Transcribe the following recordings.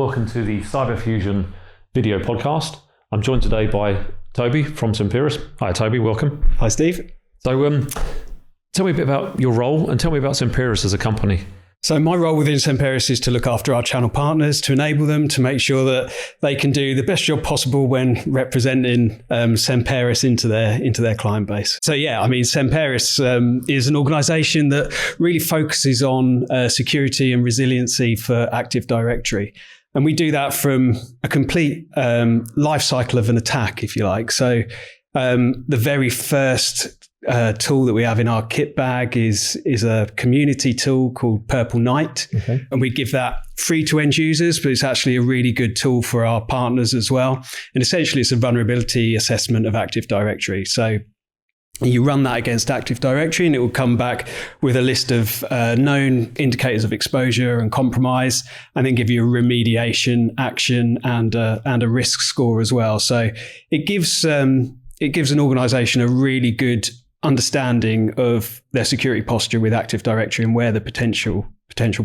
welcome to the Cyber Fusion video podcast. I'm joined today by Tobie from Semperis. Hi Tobie, welcome. Hi Steve. So tell me a bit about your role and tell me about Semperis as a company. So my role within Semperis is to look after our channel partners, to enable them to make sure that they can do the best job possible when representing Semperis into their client base. So Semperis is an organization that really focuses on security and resiliency for Active Directory. And we do that from a complete life cycle of an attack, if you like. So the very first tool that we have in our kit bag is a community tool called Purple Knight. Okay. And we give that free to end users, but it's actually a really good tool for our partners as well. And essentially it's a vulnerability assessment of Active Directory. So you run that against Active Directory and it will come back with a list of known indicators of exposure and compromise, and then give you a remediation action and a risk score as well. So it gives an organization a really good understanding of their security posture with Active Directory and where the potential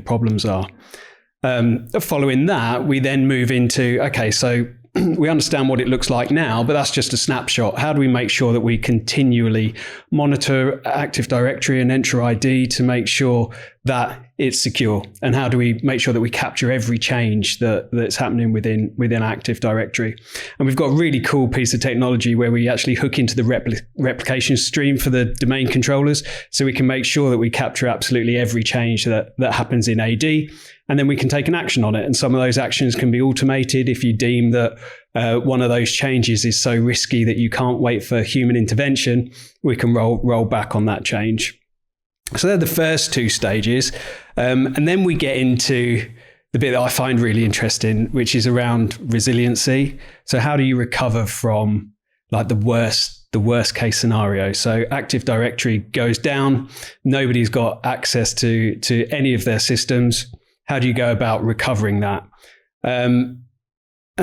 problems are. Following that, we then move into, so we understand what it looks like now, but that's just a snapshot. How do we make sure that we continually monitor Active Directory and Enter ID to make sure that it's secure? And how do we make sure that we capture every change that's happening within Active Directory? And we've got a really cool piece of technology where we actually hook into the replication stream for the domain controllers, so we can make sure that we capture absolutely every change that happens in AD. And then we can take an action on it. And some of those actions can be automated if you deem that one of those changes is so risky that you can't wait for human intervention. We can roll back on that change. So they're the first two stages. And then we get into the bit that I find really interesting, which is around resiliency. So how do you recover from like the worst case scenario? So Active Directory goes down. Nobody's got access to any of their systems. How do you go about recovering that? And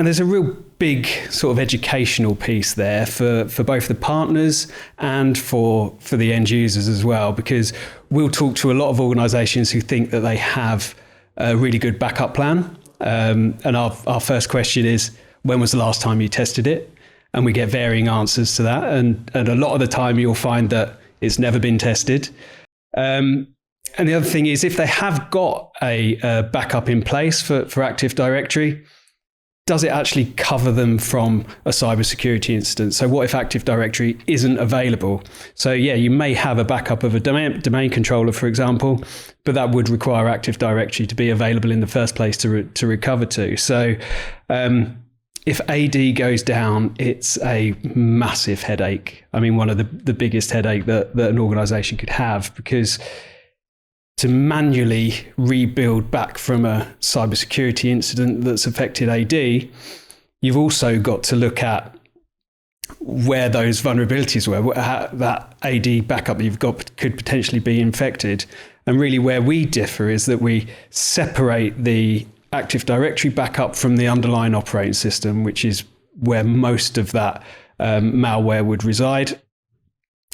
there's a real big sort of educational piece there for both the partners and for the end users as well, because we'll talk to a lot of organizations who think that they have a really good backup plan. And our first question is, when was the last time you tested it? And we get varying answers to that. And a lot of the time you'll find that it's never been tested. And the other thing is, if they have got a backup in place for Active Directory, does it actually cover them from a cybersecurity incident? So what if Active Directory isn't available? So you may have a backup of a domain controller, for example, but that would require Active Directory to be available in the first place to recover to. So if AD goes down, it's a massive headache. I mean, one of the biggest headache that an organization could have, because to manually rebuild back from a cybersecurity incident that's affected AD, you've also got to look at where those vulnerabilities were, that AD backup you've got could potentially be infected. And really where we differ is that we separate the Active Directory backup from the underlying operating system, which is where most of that malware would reside.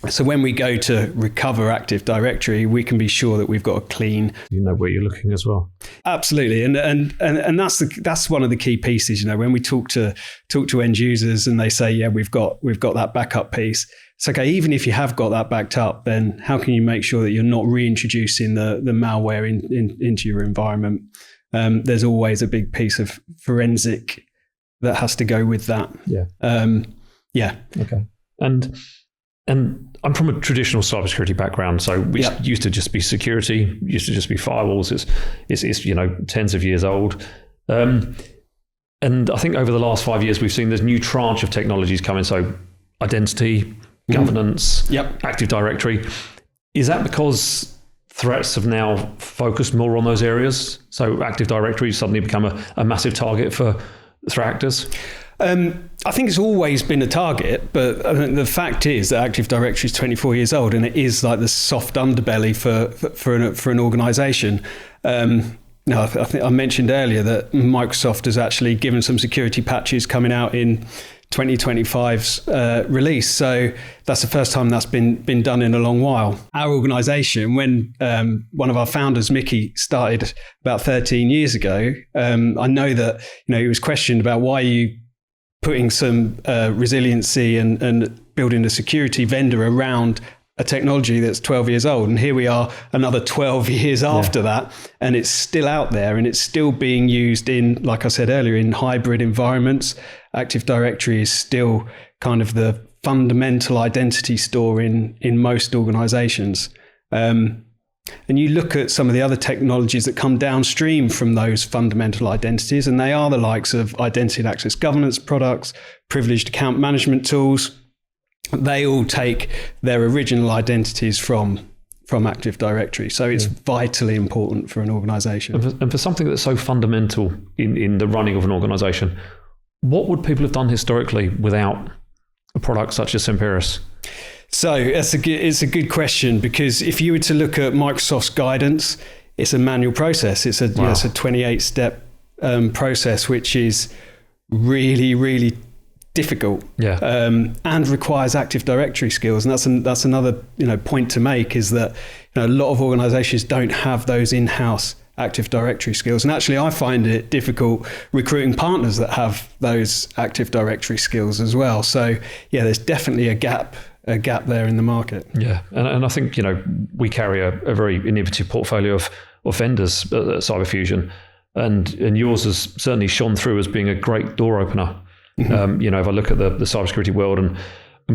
So when we go to recover Active Directory, we can be sure that we've got a clean. You know where you're looking as well. Absolutely, and that's one of the key pieces. When we talk to end users and they say, we've got that backup piece. It's okay. Even if you have got that backed up, then how can you make sure that you're not reintroducing the malware into your environment? There's always a big piece of forensic that has to go with that. Yeah. Okay. And I'm from a traditional cybersecurity background, so we used to just be security, used to just be firewalls. It's tens of years old, and I think over the last 5 years we've seen this new tranche of technologies coming. So identity, governance, Active Directory. Is that because threats have now focused more on those areas? So Active Directory has suddenly become a massive target for threat actors? I think it's always been a target, but the fact is that Active Directory is 24 years old, and it is like the soft underbelly for an organization. I think I mentioned earlier that Microsoft has actually given some security patches coming out in 2025's release. So that's the first time that's been done in a long while. Our organization, when one of our founders, Mickey, started about 13 years ago, I know that he was questioned about why you putting some resiliency and building a security vendor around a technology that's 12 years old. And here we are another 12 years after that, and it's still out there and it's still being used in, like I said earlier, in hybrid environments. Active Directory is still kind of the fundamental identity store in most organizations. And you look at some of the other technologies that come downstream from those fundamental identities, and they are the likes of identity and access governance products, privileged account management tools. They all take their original identities from Active Directory. So it's vitally important for an organization. And for something that's so fundamental in the running of an organization, what would people have done historically without a product such as Semperis? So it's a good question, because if you were to look at Microsoft's guidance, it's a manual process. It's a 28-step process, which is really, really difficult, and requires Active Directory skills. And that's another point to make, is that a lot of organizations don't have those in-house Active Directory skills. And actually, I find it difficult recruiting partners that have those Active Directory skills as well. So there's definitely a gap there in the market. Yeah, and I think we carry a very innovative portfolio of vendors at CyberFusion, and yours has certainly shone through as being a great door opener. Mm-hmm. If I look at the cybersecurity world and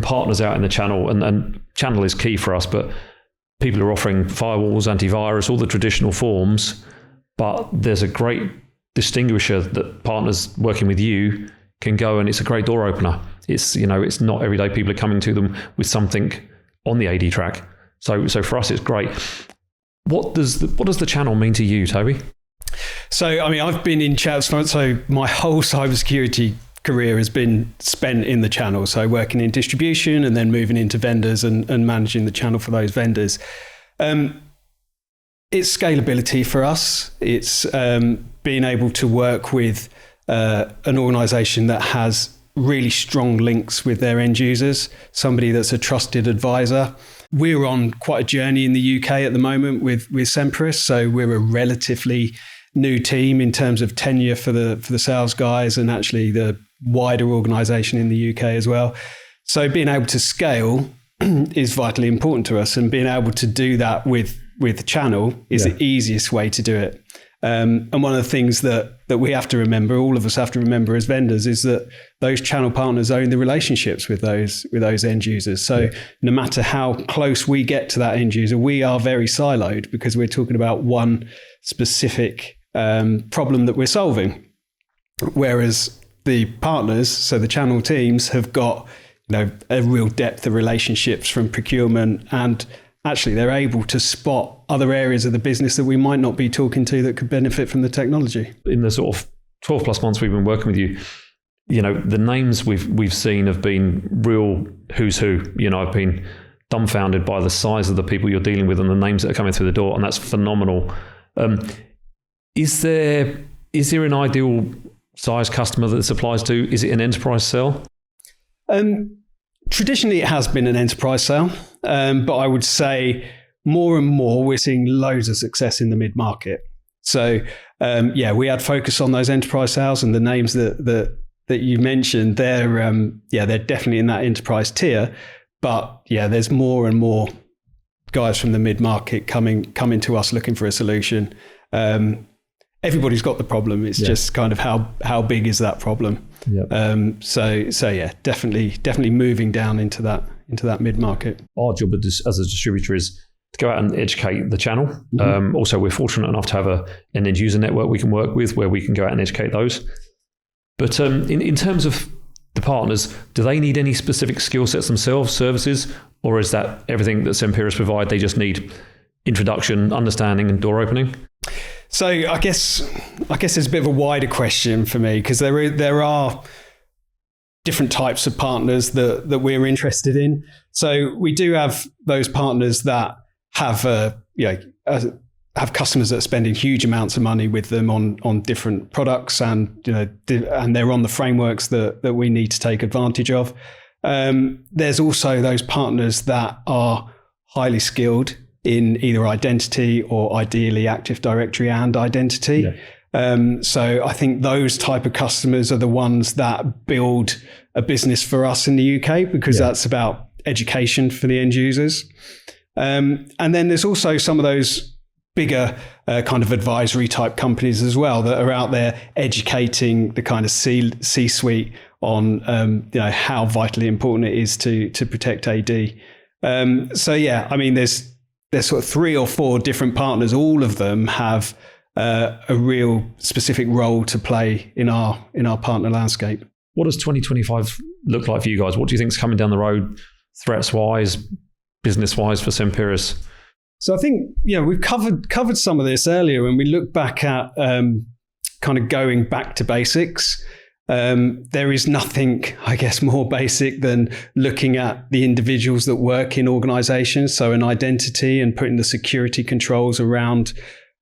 partners out in the channel, and channel is key for us, but people are offering firewalls, antivirus, all the traditional forms, but there's a great distinguisher that partners working with you can go, and it's a great door opener. It's it's not every day people are coming to them with something on the AD track. So for us, it's great. What does the channel mean to you, Tobie? So I've been in channels. So my whole cybersecurity career has been spent in the channel. So working in distribution and then moving into vendors and managing the channel for those vendors. It's scalability for us. It's being able to work with an organization that has really strong links with their end users, somebody that's a trusted advisor. We're on quite a journey in the UK at the moment with Semperis. So we're a relatively new team in terms of tenure for the sales guys, and actually the wider organization in the UK as well. So being able to scale is vitally important to us, and being able to do that with the channel is the easiest way to do it. And one of the things that we have to remember, all of us have to remember as vendors, is that those channel partners own the relationships with those end users. So no matter how close we get to that end user, we are very siloed, because we're talking about one specific problem that we're solving. Whereas the partners, so the channel teams, have got a real depth of relationships from procurement, and actually they're able to spot other areas of the business that we might not be talking to that could benefit from the technology. In the sort of 12 plus months we've been working with you, the names we've seen have been real who's who. I've been dumbfounded by the size of the people you're dealing with and the names that are coming through the door, and that's phenomenal. Is there an ideal size customer that this applies to? Is it an enterprise sale? Traditionally, it has been an enterprise sale, but I would say more and more we're seeing loads of success in the mid-market. So we had focus on those enterprise sales, and the names that you mentioned, they're definitely in that enterprise tier. But there's more and more guys from the mid-market coming to us looking for a solution. Everybody's got the problem. It's just kind of how big is that problem? Yep. Definitely moving down into that mid-market. Our job as a distributor is to go out and educate the channel. Mm-hmm. Also, we're fortunate enough to have an end user network we can work with, where we can go out and educate those. But in terms of the partners, do they need any specific skill sets themselves, services, or is that everything that Semperis provide? They just need introduction, understanding, and door opening? So I guess it's a bit of a wider question for me, because there are different types of partners that we're interested in. So we do have those partners that have a have customers that are spending huge amounts of money with them on different products, and and they're on the frameworks that we need to take advantage of. There's also those partners that are highly skilled in either identity or ideally Active Directory and identity. Yeah. So I think those type of customers are the ones that build a business for us in the UK, because that's about education for the end users. And then there's also some of those bigger kind of advisory type companies as well that are out there educating the kind of C-suite on how vitally important it is to protect AD. So yeah, I mean, there's sort of 3 or 4 different partners. All of them have a real specific role to play in our partner landscape. What does 2025 look like for you guys? What do you think is coming down the road, threats-wise, business-wise for Semperis? So I think we've covered some of this earlier when we look back at kind of going back to basics. There is nothing, I guess, more basic than looking at the individuals that work in organizations. So an identity and putting the security controls around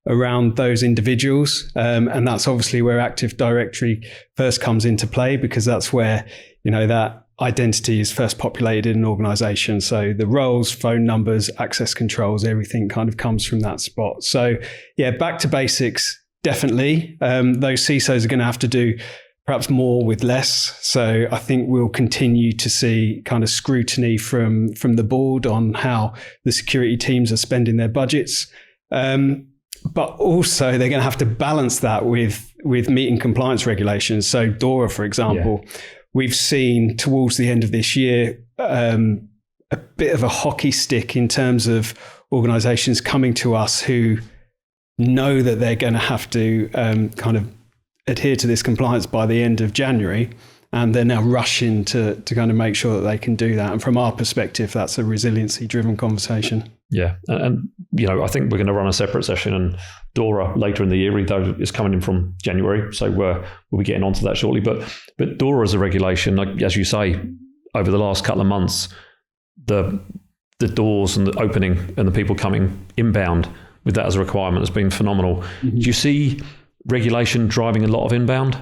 those individuals. And that's obviously where Active Directory first comes into play, because that's where, that identity is first populated in an organization. So the roles, phone numbers, access controls, everything kind of comes from that spot. So yeah, back to basics, definitely. Those CISOs are going to have to do perhaps more with less. So I think we'll continue to see kind of scrutiny from the board on how the security teams are spending their budgets. But also they're going to have to balance that with meeting compliance regulations. So DORA, for example, we've seen towards the end of this year a bit of a hockey stick in terms of organizations coming to us who know that they're going to have to kind of adhere to this compliance by the end of January, and they're now rushing to kind of make sure that they can do that. And from our perspective, that's a resiliency-driven conversation. Yeah, and I think we're going to run a separate session on DORA later in the year, though it's coming in from January, so we'll be getting onto that shortly. But DORA as a regulation, like, as you say, over the last couple of months, the doors and the opening and the people coming inbound with that as a requirement has been phenomenal. Mm-hmm. Do you see regulation driving a lot of inbound?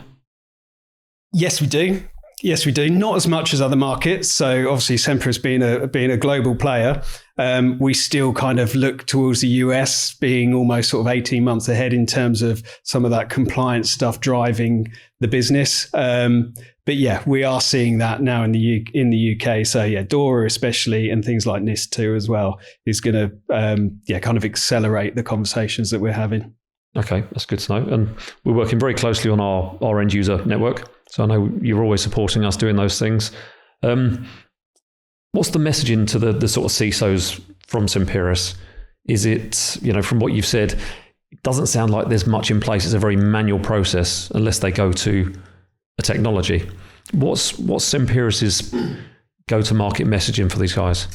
Yes, we do. Not as much as other markets. So obviously Semperis being a global player, we still kind of look towards the US being almost sort of 18 months ahead in terms of some of that compliance stuff driving the business. But yeah, we are seeing that now in the UK. So yeah, DORA especially, and things like NIST2 as well, is going to kind of accelerate the conversations that we're having. Okay, that's good to know. And we're working very closely on our end user network. So I know you're always supporting us doing those things. What's the messaging to the sort of CISOs from Semperis? Is it, from what you've said, it doesn't sound like there's much in place. It's a very manual process unless they go to a technology. What's Semperis's go-to-market messaging for these guys?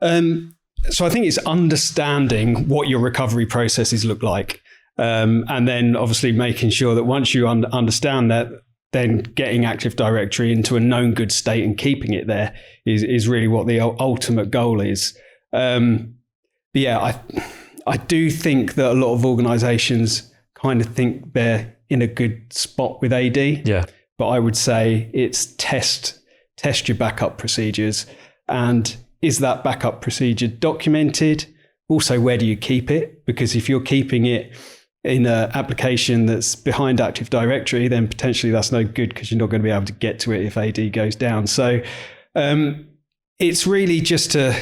So I think it's understanding what your recovery processes look like. And then obviously making sure that once you understand that, then getting Active Directory into a known good state and keeping it there is really what the ultimate goal is. I do think that a lot of organizations kind of think they're in a good spot with AD. Yeah. But I would say it's test your backup procedures. And is that backup procedure documented? Also, where do you keep it? Because if you're keeping it in an application that's behind Active Directory, then potentially that's no good because you're not going to be able to get to it if AD goes down. So it's really just to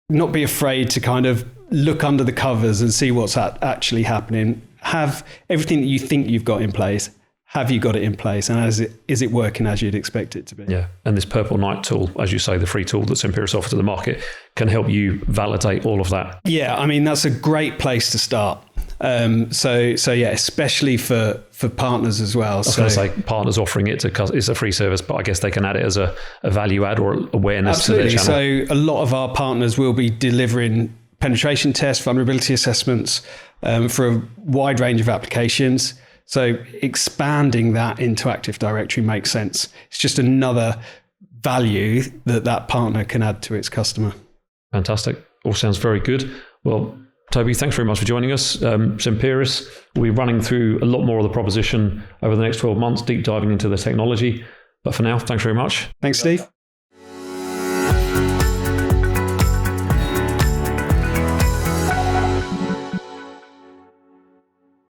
not be afraid to kind of look under the covers and see what's actually happening. Have everything that you think you've got in place. Have you got it in place? And is it working as you'd expect it to be? Yeah. And this Purple Knight tool, as you say, the free tool that Semperis offers to the market, can help you validate all of that. Yeah. I mean, that's a great place to start. So yeah, especially for partners as well. I was going to say partners offering it it's a free service, but I guess they can add it as a value add or awareness absolutely. To their channel. So a lot of our partners will be delivering penetration tests, vulnerability assessments for a wide range of applications. So expanding that into Active Directory makes sense. It's just another value that partner can add to its customer. Fantastic. All sounds very good. Well, Tobie, thanks very much for joining us. Semperis will be running through a lot more of the proposition over the next 12 months, deep diving into the technology. But for now, thanks very much. Thanks, Steve.